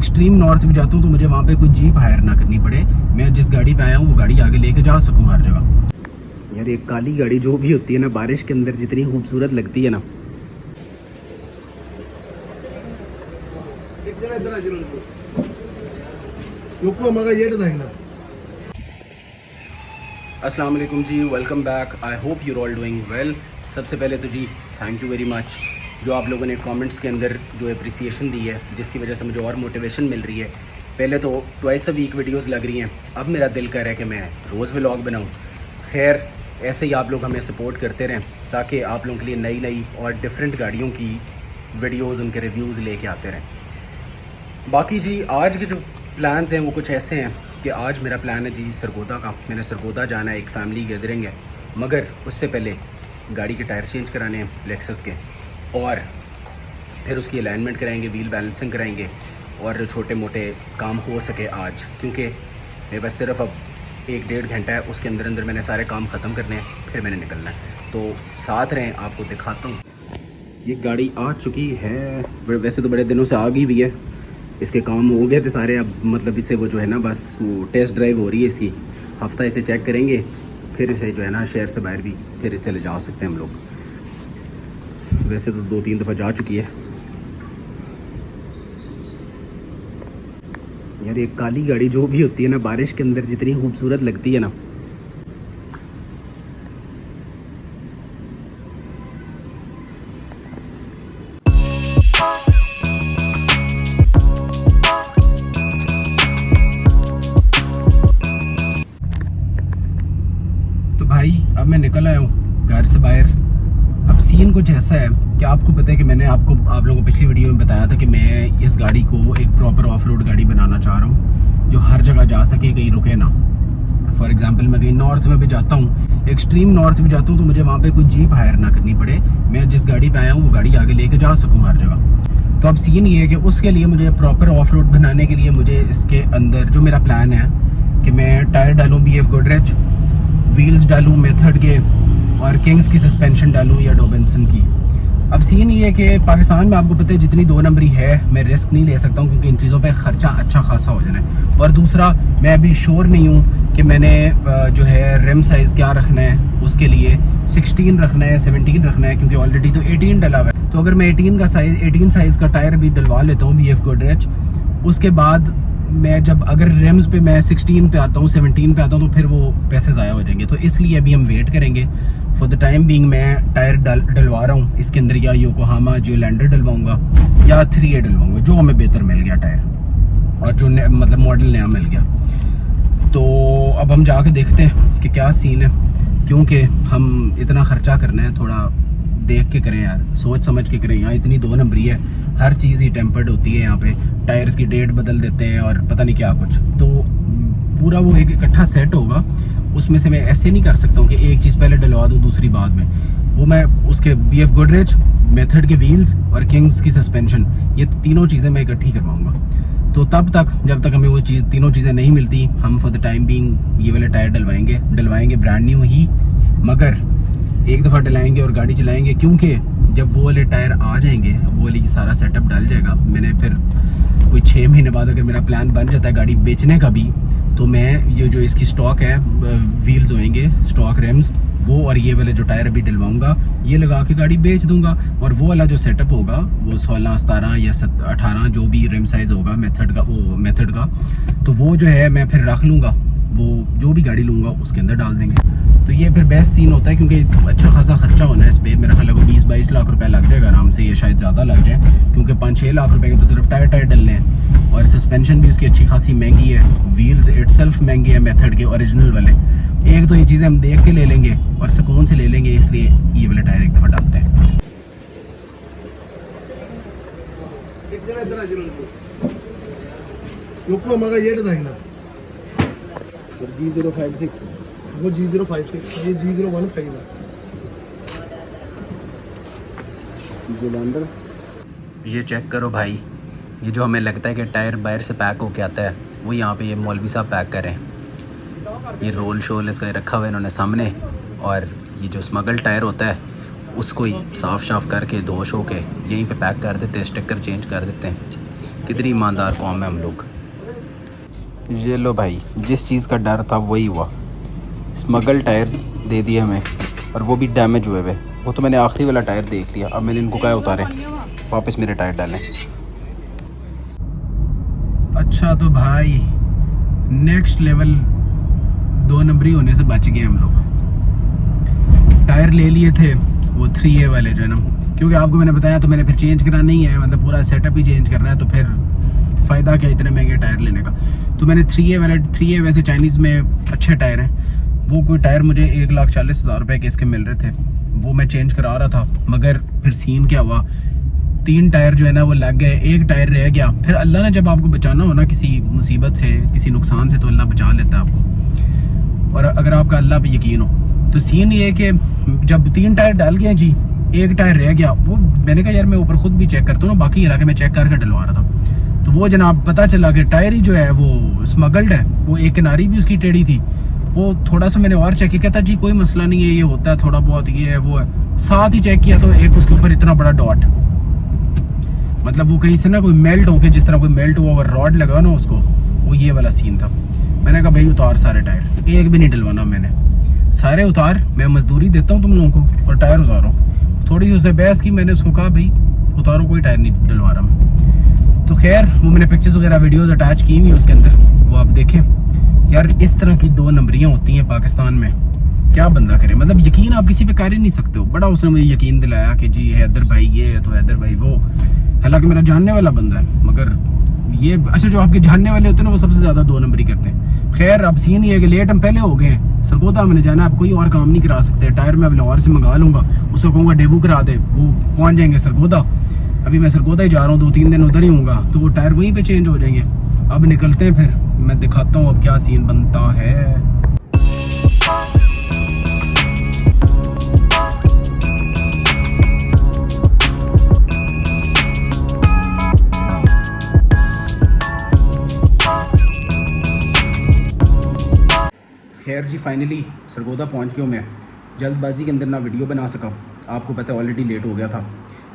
Extreme north भी जाता हूँ तो मुझे वहाँ पे कोई जीप हायर ना करनी पड़े, मैं जिस गाड़ी पे आया हूँ वो गाड़ी आगे लेके जा सकूँ हर जगह। यार ये काली गाड़ी जो भी होती है ना, बारिश के अंदर जितनी खूबसूरत लगती है ना। अस्सलाम वालेकुम जी, welcome back. I hope you're all doing well. सबसे पहले तो जी थैंक यू वेरी मच जो आप लोगों ने कमेंट्स के अंदर जो अप्रिसिएशन दी है, जिसकी वजह से मुझे और मोटिवेशन मिल रही है। पहले तो ट्वाइस अ वीक वीडियोस लग रही हैं, अब मेरा दिल कर रहा है कि मैं रोज़ व्लॉग बनाऊं। खैर ऐसे ही आप लोग हमें सपोर्ट करते रहें ताकि आप लोगों के लिए नई नई और डिफरेंट गाड़ियों की वीडियोज़, उनके रिव्यूज़ लेके आते रहें। बाकी जी आज के जो प्लान्स हैं वो कुछ ऐसे हैं कि आज मेरा प्लान है जी सरगोदा का। मैंने सरगोदा जाना है, एक फ़ैमिली गैदरिंग है, मगर उससे पहले गाड़ी के टायर चेंज कराने हैं लेक्सस के, और फिर उसकी अलाइनमेंट कराएंगे, व्हील बैलेंसिंग कराएंगे, और जो छोटे मोटे काम हो सके आज, क्योंकि मेरे पास सिर्फ अब 1-1.5 घंटा है, उसके अंदर अंदर मैंने सारे काम ख़त्म करने हैं, फिर मैंने निकलना है। तो साथ रहें, आपको दिखाता हूँ। ये गाड़ी आ चुकी है, वैसे तो बड़े दिनों से आ गई भी है, इसके काम हो गए थे सारे। अब मतलब इसे वो जो है ना, बस वो टेस्ट ड्राइव हो रही है इसकी, हफ्ता इसे चेक करेंगे, फिर इसे जो है ना शहर से बाहर भी फिर इसे ले जा सकते हैं हम लोग। वैसे तो 2-3 दफ़ा जा चुकी है। यार ये काली गाड़ी जो भी होती है ना, बारिश के अंदर जितनी खूबसूरत लगती है ना। तो भाई अब मैं निकल आया हूँ घर से बाहर। अब सीन कुछ ऐसा है कि आपको पता है कि मैंने आप लोगों को पिछली वीडियो में बताया था कि मैं इस गाड़ी को एक प्रॉपर ऑफ रोड गाड़ी बनाना चाह रहा हूँ जो हर जगह जा सके, कहीं रुके ना। फॉर एग्जांपल मैं कहीं नॉर्थ में भी जाता हूँ, एक्सट्रीम नॉर्थ भी जाता हूँ तो मुझे वहाँ पे कोई जीप हायर ना करनी पड़े, मैं जिस गाड़ी पे आया हूँ वो गाड़ी आगे लेके जा सकूँ हर जगह। तो अब सीन ये है कि उसके लिए मुझे प्रॉपर ऑफ रोड बनाने के लिए मुझे इसके अंदर जो मेरा प्लान है कि मैं टायर डालूँ BF गोदरेज, व्हील्स डालूँ मेथड के, और किंग्स की सस्पेंशन डालूँ या डॉबिन्सन की। अब सीन ये है कि पाकिस्तान में आपको पता है जितनी 2 नंबरी है, मैं रिस्क नहीं ले सकता हूँ क्योंकि इन चीज़ों पे ख़र्चा अच्छा खासा हो जाना है। और दूसरा, मैं अभी श्योर नहीं हूँ कि मैंने जो है रिम साइज़ क्या रखना है, उसके लिए 16 रखना है, 17 रखना है, क्योंकि ऑलरेडी तो 18 डला हुआ है। तो अगर मैं 18 साइज़ का टायर भी डलवा लेता हूँ BF गोदरेज, उसके बाद मैं जब अगर रिम्स पे मैं 16 पे आता हूँ, 17 पे आता हूँ, तो फिर वो पैसे ज़ाया हो जाएंगे। तो इसलिए अभी हम वेट करेंगे। फॉर द टाइम बीइंग मैं टायर डलवा रहा हूँ इसके अंदर, या योकोहामा जियोलैंडर डलवाऊंगा या 3A डलवाऊंगा, जो हमें बेहतर मिल गया टायर, और जो मतलब मॉडल नया मिल गया। तो अब हम जाके देखते हैं कि क्या सीन है, क्योंकि हम इतना ख़र्चा करना है, थोड़ा देख के करें यार, सोच समझ के करें। यहाँ इतनी 2 नंबरी है, हर चीज़ ही टेम्पर्ड होती है यहाँ पे, टायर्स की डेट बदल देते हैं और पता नहीं क्या कुछ। तो पूरा वो एक इकट्ठा सेट होगा, उसमें से मैं ऐसे नहीं कर सकता हूँ कि एक चीज़ पहले डलवा दूँ दूसरी बाद में। वो मैं उसके BF गोदरेज, मेथड के व्हील्स और किंग्स की सस्पेंशन, ये तीनों चीज़ें मैं इकट्ठी करवाऊँगा। तो तब तक जब तक हमें वो तीनों चीज़ें नहीं मिलती, हम फॉर द टाइम बीइंग ये वाले टायर डलवाएंगे ब्रांड न्यू ही, मगर एक दफ़ा डलाएंगे और गाड़ी चलाएंगे, क्योंकि जब वो वाले टायर आ जाएंगे, वो वाली सारा सेटअप डल जाएगा, मैंने फिर कोई 6 महीने बाद अगर मेरा प्लान बन जाता है गाड़ी बेचने का भी, तो मैं ये जो इसकी स्टॉक है, व्हील्स होएंगे, स्टॉक रिम्स, वो और ये वाले जो टायर अभी डलवाऊंगा, ये लगा के गाड़ी बेच दूंगा। और वो वाला जो सेटअप होगा वो 16, 17 या 18 जो भी रिम साइज़ होगा मेथड का, तो वो जो है मैं फिर रख लूँगा, वो जो भी गाड़ी लूँगा उसके अंदर डाल देंगे। तो ये फिर बेस्ट सीन होता है, क्योंकि अच्छा खासा खर्चा होना है इस पर। मेरा ख्याल है 20-22 लाख रुपए लग जाएगा आराम से, ये शायद ज़्यादा लग जाए, क्योंकि 5-6 लाख रुपए के तो सिर्फ टायर डलने हैं, और सस्पेंशन भी उसकी अच्छी खासी महंगी है, व्हील्स इटसेल्फ महंगे हैं मेथड के ओरिजिनल वाले। एक तो ये चीज़ें हम देख के ले लेंगे और सुकून से ले लेंगे, इसलिए ये वाले टायर एक दफ़ा डालते हैं। G056 वो G056, ये G015 है। जियोलैंडर, ये चेक करो भाई, ये जो हमें लगता है कि टायर बाहर से पैक होके आता है, वो यहाँ पे ये मौलवी साहब पैक कर रहे हैं। ये रोल शोल इसका रखा हुआ है इन्होंने सामने, और ये जो स्मगल टायर होता है उसको ही साफ करके धो शो के यहीं पे पैक कर देते हैं, स्टिकर चेंज कर देते हैं। कितनी ईमानदार कौम है हम लोग। ये लो भाई, जिस चीज़ का डर था वही हुआ। स्मगल टायर्स दे दिए हमें, और वो भी डैमेज हुए हुए। वो तो मैंने आखिरी वाला टायर देख लिया, अब मैंने इनको क्या उतारे, वापस मेरे टायर डालें। अच्छा तो भाई नेक्स्ट लेवल 2 नंबरी होने से बच गए हम लोग। टायर ले लिए थे वो 3A वाले जो है ना, क्योंकि आपको मैंने बताया तो मैंने फिर चेंज कराना ही है, मतलब पूरा सेटअप ही चेंज करना है, तो फिर फ़ायदा क्या इतने महंगे टायर लेने का। तो मैंने 3A वैसे चाइनीज़ में अच्छे टायर हैं, वो कोई टायर मुझे 1,40,000 रुपये के इसके मिल रहे थे, वो मैं चेंज करा रहा था। मगर फिर सीन क्या हुआ, 3 टायर जो है ना वो लग गए, 1 टायर रह गया। फिर अल्लाह ने जब आपको बचाना हो ना किसी मुसीबत से, किसी नुकसान से, तो अल्लाह बचा लेता है आपको। और अगर आपका अल्लाह पे यकीन हो तो सीन ये है कि जब 3 टायर डाल गए जी, 1 टायर रह गया, वो मैंने कहा यार मैं ऊपर खुद भी चेक करता हूँ ना, बाकी इलाके में चेक करके डलवा रहा था। तो वो जनाब पता चला कि टायर ही जो है वो स्मगल्ड है, वो एक किनारी भी उसकी टेढ़ी थी। वो थोड़ा सा मैंने और चेक किया, कहता जी कोई मसला नहीं है, ये होता है थोड़ा बहुत, ये है वो है। साथ ही चेक किया तो एक उसके ऊपर इतना बड़ा डॉट, मतलब वो कहीं से ना कोई मेल्ट होके, जिस तरह कोई मेल्ट हुआ और रॉड लगा ना उसको, वो ये वाला सीन था। मैंने कहा भाई उतार सारे टायर, एक भी नहीं डलवाना मैंने, सारे उतार, मैं मजदूरी देता हूँ तुम लोगों को और टायर उतारो। थोड़ी सी उससे बहस की, मैंने उसको कहा भाई उतारो, कोई टायर नहीं डलवा रहा मैं। तो खैर वो मैंने पिक्चर्स वगैरह वीडियोस अटैच की हुई उसके अंदर, वो आप देखें। यार इस तरह की 2 नंबरियाँ होती हैं पाकिस्तान में, क्या बंदा करे, मतलब यकीन आप किसी पे कर ही नहीं सकते हो। बड़ा उसने मुझे यकीन दिलाया कि जी हैदर भाई ये है, तो हैदर भाई वो, हालांकि मेरा जानने वाला बंदा है, मगर ये अच्छा जो आपके जानने वाले होते हैं ना वो सबसे ज़्यादा 2 नंबरी करते हैं। खैर अब सीन ये है कि लेट हम पहले हो गए हैं, सरगोदा हमने जाना है, आप कोई और काम नहीं करा सकते। टायर मैं अब लाहौर से मंगा लूँगा, उसको कहूँगा डेबू करा दे, वो पहुँच जाएंगे सरगोदा। अभी मैं सरगोदा ही जा रहा हूँ, 2-3 दिन उधर ही हूँगा, तो वो टायर वहीं पे चेंज हो जाएंगे। अब निकलते हैं, फिर मैं दिखाता हूँ अब क्या सीन बनता है। खैर जी फाइनली सरगोदा पहुंच गया। मैं जल्दबाजी के अंदर ना वीडियो बना सका, आपको पता है ऑलरेडी लेट हो गया था।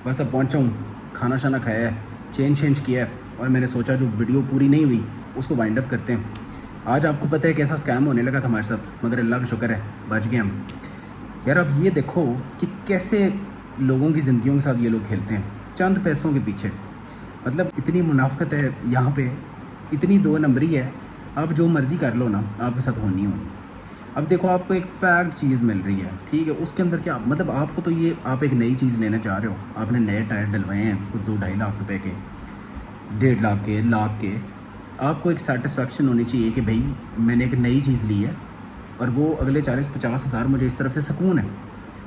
बस अब पहुंचा हूँ, खाना शाना खाया है, चेंज किया है, और मैंने सोचा जो वीडियो पूरी नहीं हुई उसको वाइंड अप करते हैं। आज आपको पता है कैसा स्कैम होने लगा था हमारे साथ, मगर अल्लाह का शुक्र है बच गए हम। यार अब ये देखो कि कैसे लोगों की ज़िंदगियों के साथ ये लोग खेलते हैं चंद पैसों के पीछे। मतलब इतनी मुनाफकत है यहाँ पे, इतनी 2 नंबरी है, आप जो मर्ज़ी कर लो ना आपके साथ होनी होनी। अब देखो आपको एक पैक्ड चीज़ मिल रही है, ठीक है, उसके अंदर क्या मतलब आपको तो ये, आप एक नई चीज़ लेना चाह रहे हो, आपने नए टायर डलवाए हैं कुछ 2-2.5 लाख रुपए के, 1.5 लाख के, लाख के, आपको एक सेटिस्फेक्शन होनी चाहिए कि भाई मैंने एक नई चीज़ ली है और वो अगले 40-50 हज़ार मुझे इस तरफ से सुकून है।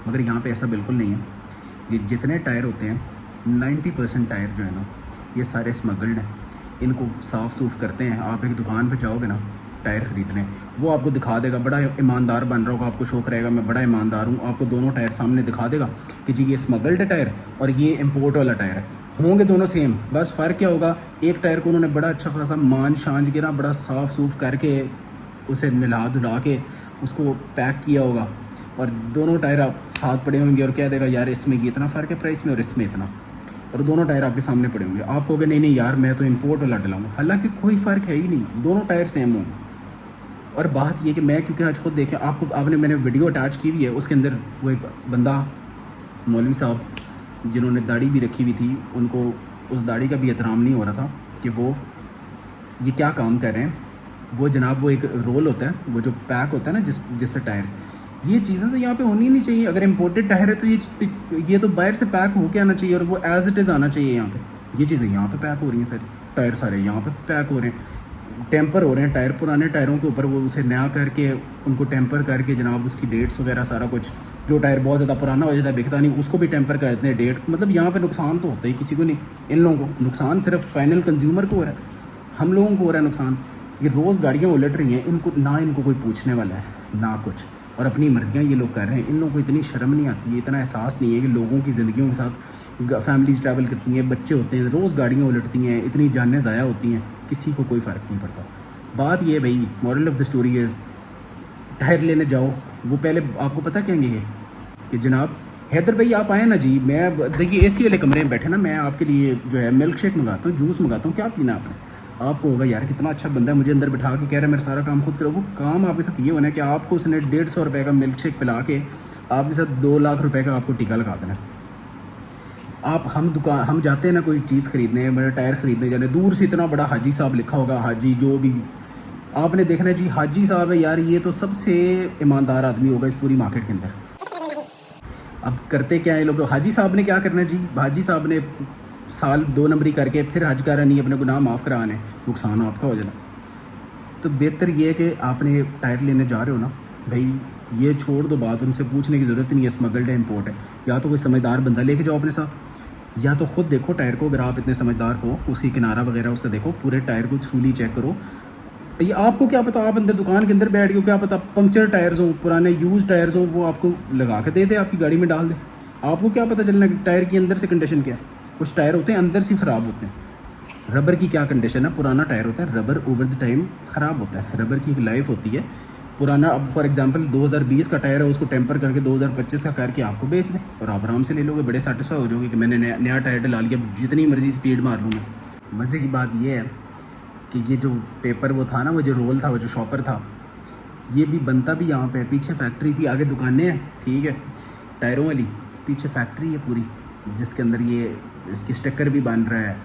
मगर यहाँ पे ऐसा बिल्कुल नहीं है। ये जितने टायर होते हैं 90% टायर जो है ना ये सारे स्मगल्ड हैं। इनको साफ़ सूफ करते हैं। आप एक दुकान पे जाओगे ना टायर ख़रीदने, वो आपको दिखा देगा, बड़ा ईमानदार बन रहा होगा, आपको शौक रहेगा मैं बड़ा ईमानदार हूँ, आपको दोनों टायर सामने दिखा देगा कि जी ये स्मगल्ड टायर और ये इम्पोर्ट वाला टायर है। होंगे दोनों सेम, बस फ़र्क क्या होगा, एक टायर को उन्होंने बड़ा अच्छा खासा मान शान के ना बड़ा साफ़ सूफ करके उसे नला धुला के उसको पैक किया होगा, और दोनों टायर आप साथ पड़े होंगे और कह देगा यार इसमें ये इतना फ़र्क है प्राइस में और इसमें इतना, और दोनों टायर आपके सामने पड़े होंगे। आप कहोगे नहीं यार मैं तो इम्पोर्ट वाला डलाऊँगा, हालांकि कोई फ़र्क है ही नहीं, दोनों टायर सेम होंगे। और बात ये कि मैं क्योंकि आज खुद देखें आपने मैंने वीडियो अटैच की हुई है, उसके अंदर वो एक बंदा मौलवी साहब जिन्होंने दाढ़ी भी रखी हुई थी, उनको उस दाढ़ी का भी एहतराम नहीं हो रहा था कि वो ये क्या काम कर रहे हैं। वो जनाब वो एक रोल होता है, वो जो पैक होता है ना जिससे टायर, ये चीज़ें तो यहाँ पे होनी नहीं चाहिए। अगर इम्पोर्टेड टायर है तो ये तो बाहर से पैक होके आना चाहिए और वो एज इट इज़ आना चाहिए यहाँ पे। ये चीज़ें यहाँ पे पैक हो रही हैं सारी, टायर सारे यहाँ पे पैक हो रहे हैं, टेम्पर हो रहे हैं टायर, पुराने टायरों के ऊपर वो उसे नया करके उनको टेम्पर करके जनाब उसकी डेट्स वगैरह सारा कुछ, जो टायर बहुत ज़्यादा पुराना हो जाता है बिकता नहीं उसको भी टेम्पर कर देते हैं डेट। मतलब यहाँ पे नुकसान तो होता ही किसी को नहीं, इन लोगों को नुकसान सिर्फ फाइनल कंज्यूमर को हो रहा है, हम लोगों को हो रहा है नुकसान। ये रोज़ गाड़ियाँ उलट रही हैं, इनको ना इनको कोई पूछने वाला है ना कुछ, और अपनी मर्जियाँ ये लोग कर रहे हैं। इन लोगों को इतनी शर्म नहीं आती है, इतना एहसास नहीं है कि लोगों की ज़िंदगियों के साथ फैमिलीज ट्रैवल करती हैं, बच्चे होते हैं, रोज़ गाड़ियाँ उलटती हैं, इतनी जानें ज़ाया होती हैं, किसी को कोई फ़र्क नहीं पड़ता। बात ये भाई moral of the story is tyre लेने जाओ, वो पहले आपको पता कहेंगे कि जनाब हैदर भाई आप आए ना जी, मैं देखिए एसी वाले कमरे में बैठे ना, मैं आपके लिए जो है मिल्क शेक मंगाता हूँ, जूस मंगाता हूँ, क्या पीना आपने? आपको होगा यार कितना अच्छा बंदा है, मुझे अंदर बिठा के कह रहा है मेरा सारा काम खुद करो। वो काम आपके साथ ये होना है कि आपको उसने 150 रुपये का मिल्क शेक पिला के आपके साथ 2 लाख रुपए का आपको टीका लगा देना। आप हम जाते हैं ना कोई चीज़ खरीदने, मेरे टायर खरीदने जाने, दूर से इतना बड़ा हाजी साहब लिखा होगा, हाजी जो भी आपने देखना है जी, हाजी साहब है यार, ये तो सबसे ईमानदार आदमी होगा इस पूरी मार्केट के अंदर। अब करते क्या है लोग, हाजी साहब ने क्या करना है जी, हाजी साहब ने साल 2 नंबरी करके फिर हज करा नहीं, अपने गुनाह माफ़ कराने, नुकसान आपका हो जाना। तो बेहतर ये है कि आपने टायर लेने जा रहे हो ना भाई, ये छोड़ दो बात, उनसे पूछने की ज़रूरत नहीं है स्मगल्ड है इम्पोर्ट है, या तो कोई समझदार बंदा लेके जाओ अपने साथ, या तो खुद देखो टायर को, अगर आप इतने समझदार हो, उसकी किनारा वगैरह उसका देखो, पूरे टायर को थ्रूली चेक करो। ये आपको क्या पता, आप अंदर दुकान के अंदर बैठ गए, क्या पता पंक्चर टायर्स हों, पुराने यूज टायर्स हों, वो आपको लगा के दे दे, आपकी गाड़ी में डाल दे। आपको क्या पता चलना कि टायर की अंदर से कंडीशन क्या है? कुछ टायर होते हैं अंदर से ख़राब होते हैं। रबर की क्या कंडीशन है, पुराना टायर होता है, रबर ओवर द टाइम ख़राब होता है, रबर की एक लाइफ होती है पुराना। अब फॉर एग्जांपल 2020 का टायर है, उसको टेम्पर करके 2025 का करके आपको बेच दें और आप आराम से ले लोगे, बड़े सेटिस्फाई हो जाओगे कि मैंने नया टायर डला लिया, जितनी मर्जी स्पीड मार लूँगा। मज़े की बात यह है कि ये जो पेपर वो था ना, वो जो रोल था, वो जो शॉपर था, ये भी बनता भी यहाँ पे, पीछे फैक्ट्री थी, आगे दुकानें हैं, ठीक है, टायरों वाली, पीछे फैक्ट्री है पूरी, जिसके अंदर ये इसकी स्टिकर भी बन रहा है,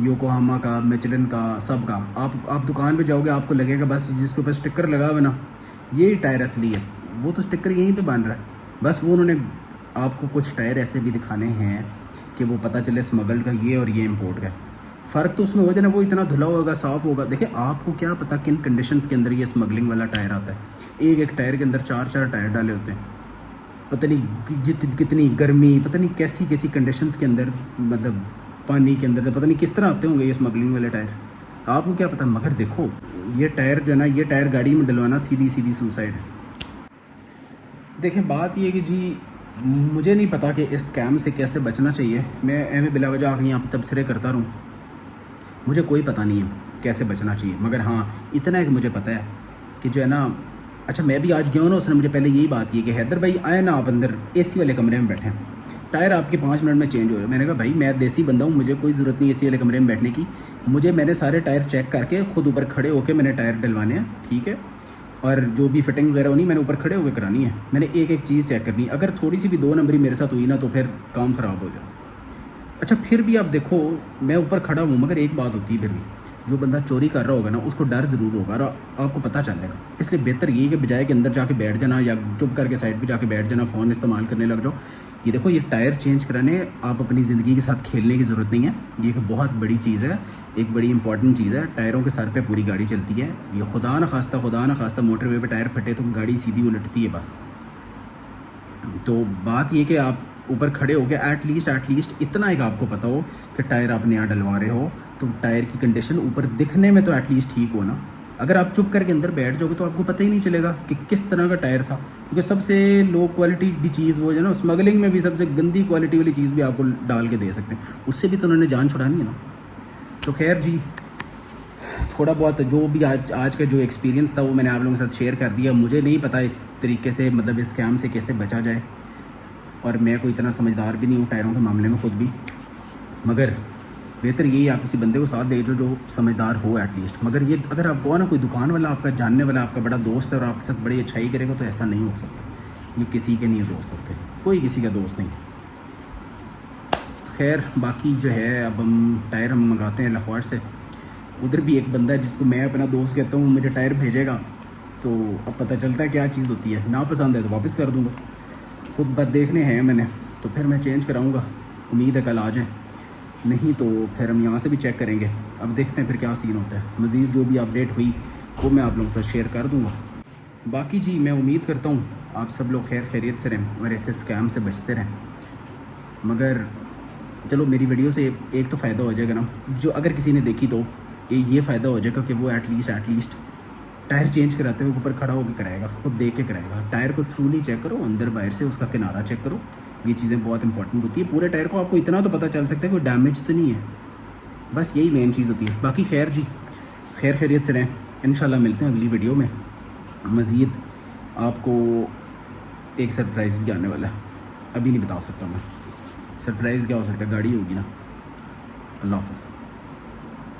योकोहामा का, मिचलिन का, सब का। आप दुकान पे जाओगे आपको लगेगा बस जिसके ऊपर स्टिकर लगा हुआ ना, ये टायर असली है, वो तो स्टिकर यहीं पे बन रहा है। बस वो उन्होंने आपको कुछ टायर ऐसे भी दिखाने हैं कि वो पता चले स्मगल्ड का ये और ये इम्पोर्ट का। फ़र्क तो उसमें हो जाए ना, वो इतना धुला होगा, साफ़ होगा। देखिए आपको क्या पता किन कंडीशंस के अंदर ये स्मगलिंग वाला टायर आता है। एक टायर के अंदर 4 टायर डाले होते हैं, पता नहीं कितनी गर्मी, पता नहीं कैसी कैसी कंडीशंस के अंदर, मतलब पानी के अंदर, पता नहीं किस तरह आते होंगे ये स्मगलिंग वाले टायर, आपको क्या पता। मगर देखो ये टायर जो है ना, ये टायर गाड़ी में डलवाना सीधी सुसाइड है। देखिए बात ये कि जी मुझे नहीं पता कि इस स्कैम से कैसे बचना चाहिए, मैं एम बिला वजह आगे यहाँ पर तबसरे करता रहूँ, मुझे कोई पता नहीं है कैसे बचना चाहिए। मगर हाँ इतना एक मुझे पता है कि जो है ना, अच्छा मैं भी आज गया हूँ ना, उसने मुझे पहले यही बात की कि हैदर भाई आए ना आप अंदर एसी वाले कमरे में बैठे, टायर आपके 5 मिनट में चेंज हो रहे। मैंने कहा भाई मैं देसी बंदा हूँ, मुझे कोई ज़रूरत नहीं एसी वाले कमरे में बैठने की, मैंने सारे टायर चेक करके खुद ऊपर खड़े होकर मैंने टायर डलवाने हैं, ठीक है, और जो भी फिटिंग वगैरह होनी मैंने ऊपर खड़े होकर करानी है, मैंने एक चीज़ चेक करनी है। अगर थोड़ी सी भी 2 नंबरी मेरे साथ हुई ना तो फिर काम ख़राब हो जाए। अच्छा फिर भी आप देखो मैं ऊपर खड़ा हूँ, मगर एक बात होती है, फिर भी जो बंदा चोरी कर रहा होगा ना उसको डर ज़रूर होगा और आपको पता चलेगा। इसलिए बेहतर ये कि बजाय के अंदर जाके बैठ जाना या चुप करके साइड पे जाके बैठ जाना, फ़ोन इस्तेमाल करने लग जाओ। ये देखो ये टायर चेंज कराने आप अपनी ज़िंदगी के साथ खेलने की ज़रूरत नहीं है, ये एक बहुत बड़ी चीज़ है, एक बड़ी इंपॉर्टेंट चीज़ है। टायरों के सर पे पूरी गाड़ी चलती है, ये खुदा न खास्ता मोटरवे पे टायर फटे तो गाड़ी सीधी उलटती है बस। तो बात ये कि आप ऊपर खड़े हो गए, एटलीस्ट इतना एक आपको पता हो कि टायर आप नया डलवा रहे हो तो टायर की कंडीशन ऊपर दिखने में तो एटलीस्ट ठीक हो ना। अगर आप चुप करके अंदर बैठ जाओगे तो आपको पता ही नहीं चलेगा कि किस तरह का टायर था, क्योंकि सबसे लो क्वालिटी भी चीज़ वो जो है ना, स्मगलिंग में भी सबसे गंदी क्वालिटी वाली चीज़ भी आपको डाल के दे सकते हैं, उससे भी तो उन्होंने जान छुड़ानी है ना। तो खैर जी थोड़ा बहुत जो भी आज का जो एक्सपीरियंस था वो मैंने आप लोगों के साथ शेयर कर दिया। मुझे नहीं पता इस तरीके से, मतलब इस स्कैम से कैसे बचा जाए, और मैं कोई इतना समझदार भी नहीं हूँ टायरों के मामले में खुद भी, मगर बेहतर यही आप किसी बंदे को साथ ले जो समझदार हो एटलीस्ट। मगर ये अगर आप ना कोई दुकान वाला आपका जानने वाला आपका बड़ा दोस्त है और आपके साथ बड़ी अच्छाई करेगा तो ऐसा नहीं हो सकता। ये किसी के नहीं दोस्त होते, कोई किसी का दोस्त नहीं। खैर बाकी जो है अब हम टायर मंगाते हैं लाहौर से, उधर भी एक बंदा है जिसको मैं अपना दोस्त कहता हूँ, मुझे टायर भेजेगा तो अब पता चलता है क्या चीज़ होती है, ना पसंद है तो वापस कर दूँगा। खुद बात देखने हैं मैंने, तो फिर मैं चेंज कराऊँगा, उम्मीद है कल आ जाए, नहीं तो फिर हम यहाँ से भी चेक करेंगे। अब देखते हैं फिर क्या सीन होता है। मज़ीद जो भी अपडेट हुई वो मैं आप लोगों के साथ शेयर कर दूँगा। बाकी जी मैं उम्मीद करता हूँ आप सब लोग खैरियत से रहें और ऐसे स्कैम से बचते रहें। मगर चलो मेरी वीडियो से एक तो फ़ायदा हो जाएगा ना, जो अगर किसी ने देखी तो ये फ़ायदा हो जाएगा कि वो एटलीस्ट टायर चेंज कराते हुए ऊपर खड़ा होकर कराएगा, खुद देख के कराएगा। टायर को थ्रूली चेक करो, अंदर बाहर से उसका किनारा चेक करो, ये चीज़ें बहुत इंपॉर्टेंट होती है। पूरे टायर को आपको इतना तो पता चल सकता है कोई डैमेज तो नहीं है, बस यही मेन चीज़ होती है। बाकी खैर जी खैरियत से रहें, इंशाल्लाह मिलते हैं अगली वीडियो में। मज़ीद आपको एक सरप्राइज़ भी आने वाला है, अभी नहीं बता सकता मैं। सरप्राइज़ क्या हो सकता है, गाड़ी होगी ना। अल्लाह हाफ़िज़।